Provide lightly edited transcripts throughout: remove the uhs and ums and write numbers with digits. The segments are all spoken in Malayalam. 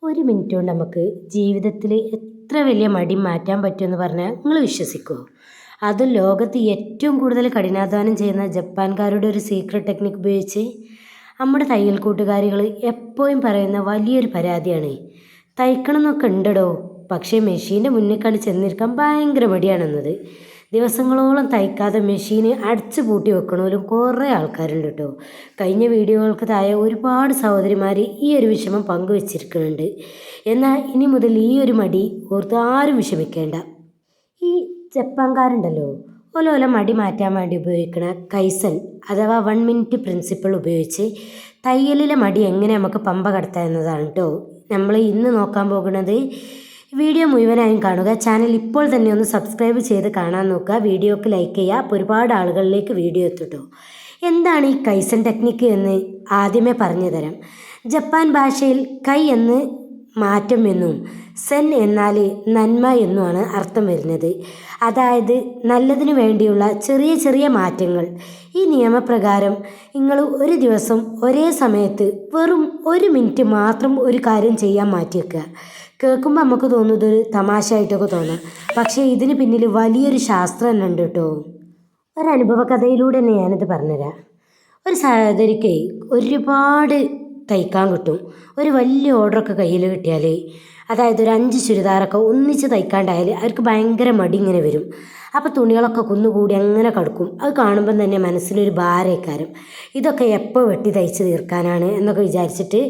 ഒരു മിനിറ്റ് കൊണ്ട് നമുക്ക് ജീവിതത്തിൽ എത്ര വലിയ മടി മാറ്റാൻ പറ്റുമെന്ന് പറഞ്ഞാൽ നിങ്ങൾ വിശ്വസിക്കുമോ? അതും ലോകത്ത് ഏറ്റവും കൂടുതൽ കഠിനാധ്വാനം ചെയ്യുന്ന ജപ്പാൻകാരുടെ ഒരു സീക്രട്ട് ടെക്നിക്ക് ഉപയോഗിച്ച് നമ്മുടെ തയ്യൽ കൂട്ടുകാരികൾ എപ്പോഴും പറയുന്ന വലിയൊരു പരാതിയാണ്, തയ്ക്കണം എന്നൊക്കെ ഉണ്ടടോ, പക്ഷേ മെഷീൻ്റെ മുന്നിൽ കണ്ട് ചെന്നിരിക്കാൻ ഭയങ്കര മടിയാണെന്നത്. ദിവസങ്ങളോളം തയ്ക്കാതെ മെഷീന് അടച്ചു പൂട്ടി വെക്കണോലും കുറേ ആൾക്കാരുണ്ട് കേട്ടോ. കഴിഞ്ഞ വീഡിയോകൾക്ക് താഴെ ഒരുപാട് സഹോദരിമാർ ഈ ഒരു വിഷമം പങ്കുവെച്ചിരിക്കുന്നുണ്ട്. എന്നാൽ ഇനി മുതൽ ഈ ഒരു മടി ഓർത്ത് ആരും വിഷമിക്കേണ്ട. ഈ ജപ്പാൻകാരുണ്ടല്ലോ, ഓലോല മടി മാറ്റാൻ വേണ്ടി ഉപയോഗിക്കുന്ന കൈസൻ അഥവാ 1 മിനിറ്റ് പ്രിൻസിപ്പിൾ ഉപയോഗിച്ച് തയ്യലിലെ മടി എങ്ങനെ നമുക്ക് പമ്പ കടത്താം എന്നതാണ് കേട്ടോ നമ്മൾ ഇന്ന് നോക്കാൻ പോകുന്നത്. വീഡിയോ മുഴുവനായും കാണുക. ചാനൽ ഇപ്പോൾ തന്നെ ഒന്ന് സബ്സ്ക്രൈബ് ചെയ്ത് കാണാൻ നോക്കുക. വീഡിയോക്ക് ലൈക്ക് ചെയ്യുക. അപ്പോൾ ഒരുപാട് ആളുകളിലേക്ക് വീഡിയോ എത്തിട്ടോ. എന്താണ് ഈ കൈസൻ ടെക്നിക്ക് എന്ന് ആദ്യമേ പറഞ്ഞു തരാം. ജപ്പാൻ ഭാഷയിൽ കൈ എന്ന് മാറ്റം എന്നും സെൻ എന്നാൽ നന്മ എന്നുമാണ് അർത്ഥം വരുന്നത്. അതായത് നല്ലതിനു വേണ്ടിയുള്ള ചെറിയ ചെറിയ മാറ്റങ്ങൾ. ഈ നിയമപ്രകാരം നിങ്ങൾ ഒരു ദിവസം ഒരേ സമയത്ത് വെറും 1 മിനിറ്റ് മാത്രം ഒരു കാര്യം ചെയ്യാൻ മാറ്റിവെക്കുക. കേൾക്കുമ്പോൾ നമുക്ക് തോന്നുന്നത് ഒരു തമാശയായിട്ടൊക്കെ തോന്നാം, പക്ഷേ ഇതിന് പിന്നിൽ വലിയൊരു ശാസ്ത്രം തന്നെ ഉണ്ട് കേട്ടോ. ഒരനുഭവ കഥയിലൂടെ തന്നെ ഞാനിത് പറഞ്ഞുതരാം. ഒരു സഹോദരിക്ക് ഒരുപാട് തയ്ക്കാൻ കിട്ടും. ഒരു വലിയ ഓർഡറൊക്കെ കയ്യിൽ കിട്ടിയാൽ, അതായത് ഒരു 5 ചുരിദാറൊക്കെ ഒന്നിച്ച് തയ്ക്കാണ്ടായാൽ അവർക്ക് ഭയങ്കര മടി ഇങ്ങനെ വരും. അപ്പോൾ തുണികളൊക്കെ കുന്നുകൂടി അങ്ങനെ കിടക്കും. അത് കാണുമ്പം തന്നെ മനസ്സിലൊരു ഭാരക്കാരം, ഇതൊക്കെ എപ്പോൾ വെട്ടി തയ്ച്ച് തീർക്കാനാണ് എന്നൊക്കെ വിചാരിച്ചിട്ട്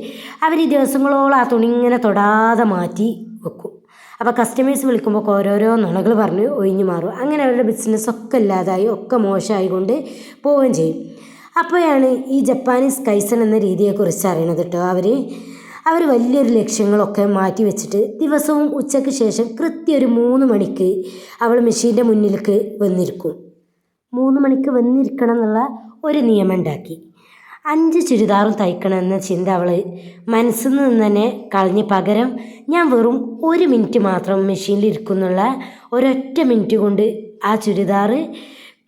അവർ ഈ ദിവസങ്ങളോളം ആ തുണി ഇങ്ങനെ തൊടാതെ മാറ്റി വെക്കും. അപ്പോൾ കസ്റ്റമേഴ്സ് വിളിക്കുമ്പോൾ ഓരോരോ നുണകൾ പറഞ്ഞ് ഒഴിഞ്ഞു മാറും. അങ്ങനെ അവരുടെ ബിസിനസ്സൊക്കെ ഇല്ലാതായി, ഒക്കെ മോശമായിക്കൊണ്ട് പോവുകയും ചെയ്യും. അപ്പോഴാണ് ഈ ജപ്പാനീസ് കൈസൻ എന്ന രീതിയെക്കുറിച്ച് അറിയണത് കേട്ടോ. അവർ വലിയൊരു ലക്ഷ്യങ്ങളൊക്കെ മാറ്റി വെച്ചിട്ട് ദിവസവും ഉച്ചയ്ക്ക് ശേഷം കൃത്യം ഒരു 3 മണിക്ക് അവൾ മെഷീൻ്റെ മുന്നിലേക്ക് വന്നിരിക്കും. 3 മണിക്ക് വന്നിരിക്കണം എന്നുള്ള ഒരു നിയമം ഉണ്ടാക്കി. 5 ചുരിദാറും തയ്ക്കണം എന്ന ചിന്ത അവൾ മനസ്സിൽ നിന്ന് തന്നെ കളഞ്ഞ് പകരം ഞാൻ വെറും 1 മിനിറ്റ് മാത്രം മെഷീനിൽ ഇരിക്കുന്നുള്ള ഒരൊറ്റ മിനിറ്റ് കൊണ്ട് ആ ചുരിദാർ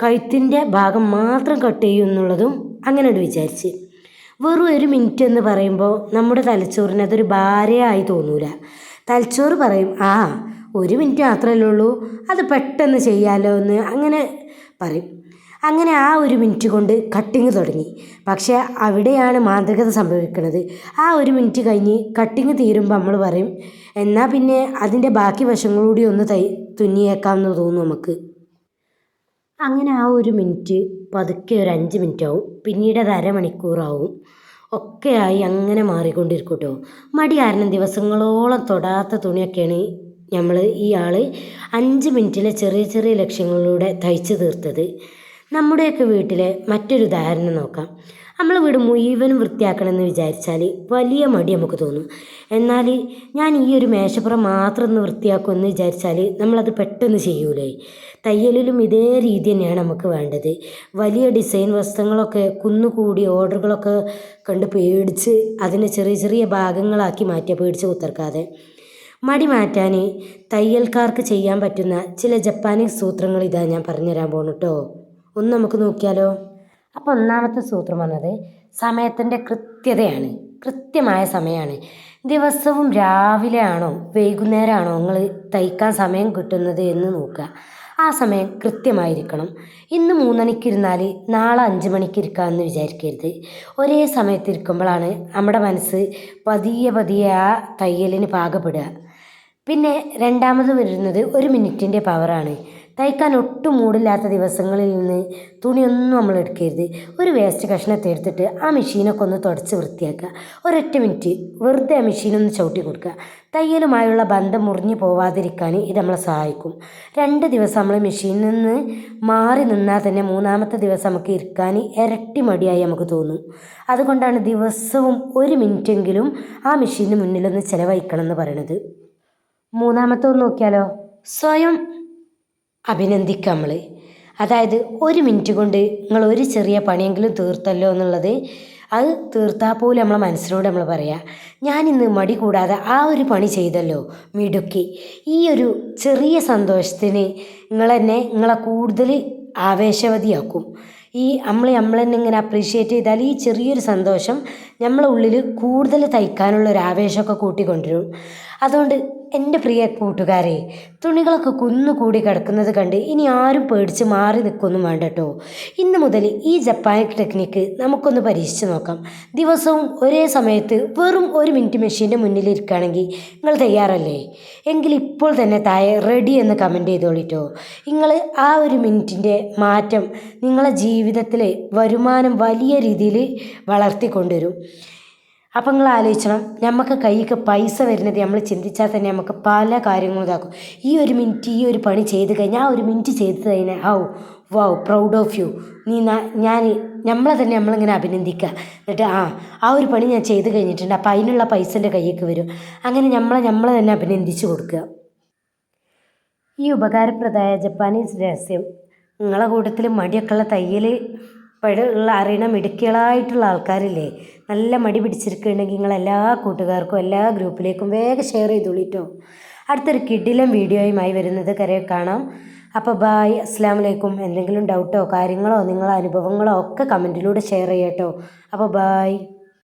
കഴുത്തിൻ്റെ ഭാഗം മാത്രം കട്ട് ചെയ്യും എന്നുള്ളതും അങ്ങനെ വിചാരിച്ച്. വെറും 1 മിനിറ്റ് എന്ന് പറയുമ്പോൾ നമ്മുടെ തലച്ചോറിന് അതൊരു ഭാരമായി തോന്നൂല. തലച്ചോറ് പറയും, 1 മിനിറ്റ് മാത്രമല്ലേ ഉള്ളൂ, അത് പെട്ടെന്ന് ചെയ്യാമല്ലോ എന്ന് അങ്ങനെ പറയും. അങ്ങനെ ആ 1 മിനിറ്റ് കൊണ്ട് കട്ടിങ് തുടങ്ങി. പക്ഷേ അവിടെയാണ് മാന്ത്രികത സംഭവിക്കുന്നത്. ആ 1 മിനിറ്റ് കഴിഞ്ഞ് കട്ടിങ് തീരുമ്പോൾ നമ്മൾ പറയും, എന്നാൽ പിന്നെ അതിൻ്റെ ബാക്കി വശങ്ങളൂടി ഒന്ന് തുന്നിയേക്കാമെന്ന് തോന്നും നമുക്ക്. അങ്ങനെ ആ 1 മിനിറ്റ് പതുക്കെ ഒരു 5 മിനിറ്റ് ആവും, പിന്നീട് അത് അരമണിക്കൂറാവും. ഒക്കെയായി അങ്ങനെ മാറിക്കൊണ്ടിരിക്കും കേട്ടോ. മടി കാരണം ദിവസങ്ങളോളം തൊടാത്ത തുണിയൊക്കെയാണ് ഈ ആൾ 5 മിനിറ്റിലെ ചെറിയ ചെറിയ ലക്ഷ്യങ്ങളിലൂടെ തയ്ച്ചു തീർത്തത്. നമ്മുടെയൊക്കെ വീട്ടിലെ മറ്റൊരു ഉദാഹരണം നോക്കാം. നമ്മൾ വീട് മുഴുവനും വൃത്തിയാക്കണമെന്ന് വിചാരിച്ചാൽ വലിയ മടി നമുക്ക് തോന്നും. എന്നാൽ ഞാൻ ഈ ഒരു മേശപ്പുറം മാത്രം ഒന്ന് വൃത്തിയാക്കുമെന്ന് വിചാരിച്ചാൽ നമ്മളത് പെട്ടെന്ന് ചെയ്യൂലേ. തയ്യലിലും ഇതേ രീതി തന്നെയാണ് നമുക്ക് വേണ്ടത്. വലിയ ഡിസൈൻ വസ്ത്രങ്ങളൊക്കെ കുന്നുകൂടി ഓർഡറുകളൊക്കെ കണ്ട് പേടിച്ച് അതിനെ ചെറിയ ചെറിയ ഭാഗങ്ങളാക്കി മാറ്റിയ പേടിച്ച് കുത്തിർക്കാതെ മടി മാറ്റാൻ തയ്യൽക്കാർക്ക് ചെയ്യാൻ പറ്റുന്ന ചില ജപ്പാനീസ് സൂത്രങ്ങൾ ഇതാ ഞാൻ പറഞ്ഞുതരാൻ പോണു കേട്ടോ. ഒന്ന് നമുക്ക് നോക്കിയാലോ. അപ്പോൾ ഒന്നാമത്തെ സൂത്രം പറഞ്ഞത് സമയത്തിൻ്റെ കൃത്യതയാണ്. കൃത്യമായ സമയമാണ്. ദിവസവും രാവിലെ ആണോ വൈകുന്നേരമാണോ നിങ്ങൾ തയ്ക്കാൻ സമയം കിട്ടുന്നത് എന്ന് നോക്കുക. ആ സമയം കൃത്യമായിരിക്കണം. ഇന്ന് 3 മണിക്ക് ഇരുന്നാൽ നാളെ 5 മണിക്ക് ഇരിക്കാമെന്ന് വിചാരിക്കരുത്. ഒരേ സമയത്തിരിക്കുമ്പോഴാണ് നമ്മുടെ മനസ്സ് പതിയെ പതിയെ ആ തയ്യലിന് പാകപ്പെടുക. പിന്നെ രണ്ടാമത് വരുന്നത് 1 മിനിറ്റിൻ്റെ പവറാണ്. തയ്ക്കാൻ ഒട്ടും മൂടില്ലാത്ത ദിവസങ്ങളിൽ നിന്ന് തുണിയൊന്നും നമ്മൾ എടുക്കരുത്. ഒരു വേസ്റ്റ് കഷ്ണത്തെ എടുത്തിട്ട് ആ മെഷീനൊക്കെ ഒന്ന് തുടച്ച് വൃത്തിയാക്കുക. ഒരൊറ്റ മിനിറ്റ് വെറുതെ ആ മെഷീനൊന്ന് ചവിട്ടി കൊടുക്കുക. തയ്യലുമായുള്ള ബന്ധം മുറിഞ്ഞു പോവാതിരിക്കാൻ ഇത് നമ്മളെ സഹായിക്കും. 2 ദിവസം നമ്മൾ മെഷീനിൽ നിന്ന് മാറി നിന്നാൽ തന്നെ 3-ാമത്തെ ദിവസം നമുക്ക് ഇരിക്കാൻ ഇരട്ടി മടിയായി നമുക്ക് തോന്നും. അതുകൊണ്ടാണ് ദിവസവും 1 മിനിറ്റെങ്കിലും ആ മെഷീന് മുന്നിലൊന്ന് ചിലവഴിക്കണം എന്ന് പറയണത്. 3-ാമത്തെ ഒന്ന് നോക്കിയാലോ. സ്വയം അഭിനന്ദിക്കുക നമ്മൾ. അതായത് 1 മിനിറ്റ് കൊണ്ട് നിങ്ങൾ ഒരു ചെറിയ പണിയെങ്കിലും തീർത്തല്ലോ എന്നുള്ളത്, അത് തീർത്താൽ പോലും നമ്മളെ മനസ്സിനോട് നമ്മൾ പറയുക, ഞാനിന്ന് മടി കൂടാതെ ആ ഒരു പണി ചെയ്തല്ലോ, മിടുക്കി. ഈ ഒരു ചെറിയ സന്തോഷത്തിന് നിങ്ങളെ കൂടുതൽ ആവേശവതിയാക്കും. നമ്മൾ തന്നെ ഇങ്ങനെ അപ്രീഷിയേറ്റ് ചെയ്താൽ ഈ ചെറിയൊരു സന്തോഷം നമ്മളെ ഉള്ളിൽ കൂടുതൽ തയ്ക്കാനുള്ള ഒരു ആവേശമൊക്കെ കൂട്ടിക്കൊണ്ടുവരും. അതുകൊണ്ട് എൻ്റെ പ്രിയ കൂട്ടുകാരെ, തുണികളൊക്കെ കുന്നുകൂടി കിടക്കുന്നത് കണ്ട് ഇനി ആരും പേടിച്ച് മാറി നിൽക്കൊന്നും വേണ്ട കേട്ടോ. ഇന്ന് മുതൽ ഈ ജപ്പാനിക് ടെക്നിക്ക് നമുക്കൊന്ന് പരീക്ഷിച്ച് നോക്കാം. ദിവസവും ഒരേ സമയത്ത് വെറും 1 മിനിറ്റ് മെഷീൻ്റെ മുന്നിൽ ഇരിക്കുകയാണെങ്കിൽ നിങ്ങൾ തയ്യാറല്ലേ? എങ്കിൽ ഇപ്പോൾ തന്നെ താഴെ റെഡി എന്ന് കമൻറ്റ് ചെയ്തോളിട്ടോ. നിങ്ങൾ ആ 1 മിനിറ്റിൻ്റെ മാറ്റം നിങ്ങളെ ജീവിതത്തിലെ വരുമാനം വലിയ രീതിയിൽ വളർത്തിക്കൊണ്ടുവരും. അപ്പം നിങ്ങൾ ആലോചിക്കണം, നമുക്ക് കൈക്ക് പൈസ വരുന്നത് നമ്മൾ ചിന്തിച്ചാൽ തന്നെ നമുക്ക് പല കാര്യങ്ങളും ഇതാക്കും. ഈ 1 മിനിറ്റ് ഈ ഒരു പണി ചെയ്ത് കഴിഞ്ഞാൽ ആ 1 മിനിറ്റ് ചെയ്ത് കഴിഞ്ഞാൽ വൗ പ്രൗഡ് ഓഫ് യു, ഞാൻ നമ്മളെ തന്നെ നമ്മളിങ്ങനെ അഭിനന്ദിക്കുക. എന്നിട്ട് ആ ഒരു പണി ഞാൻ ചെയ്ത് കഴിഞ്ഞിട്ടുണ്ട്, അപ്പം അതിനുള്ള പൈസ എൻ്റെ കയ്യിലേക്ക് വരും. അങ്ങനെ നമ്മളെ തന്നെ അഭിനന്ദിച്ച് കൊടുക്കുക. ഈ ഉപകാരപ്രദമായ ജപ്പാനീസ് രഹസ്യം നിങ്ങളെ കൂട്ടത്തിൽ മടിയൊക്കെ ഉള്ള തയ്യൽ അറിയണ മിടുക്കികളായിട്ടുള്ള ആൾക്കാരില്ലേ, നല്ല മടി പിടിച്ചിരിക്കുന്നുണ്ടെങ്കിൽ നിങ്ങൾ എല്ലാ കൂട്ടുകാർക്കും എല്ലാ ഗ്രൂപ്പിലേക്കും വേഗം ഷെയർ ചെയ്തോളിട്ടോ. അടുത്തൊരു കിടിലൻ വീഡിയോയുമായി വരുന്നത് കാണാം. അപ്പോൾ ബായ്, അസ്സലാമു അലൈക്കും. എന്തെങ്കിലും ഡൗട്ടോ കാര്യങ്ങളോ നിങ്ങളെ അനുഭവങ്ങളോ ഒക്കെ കമൻറ്റിലൂടെ ഷെയർ ചെയ്യട്ടോ. അപ്പോൾ ബായ്.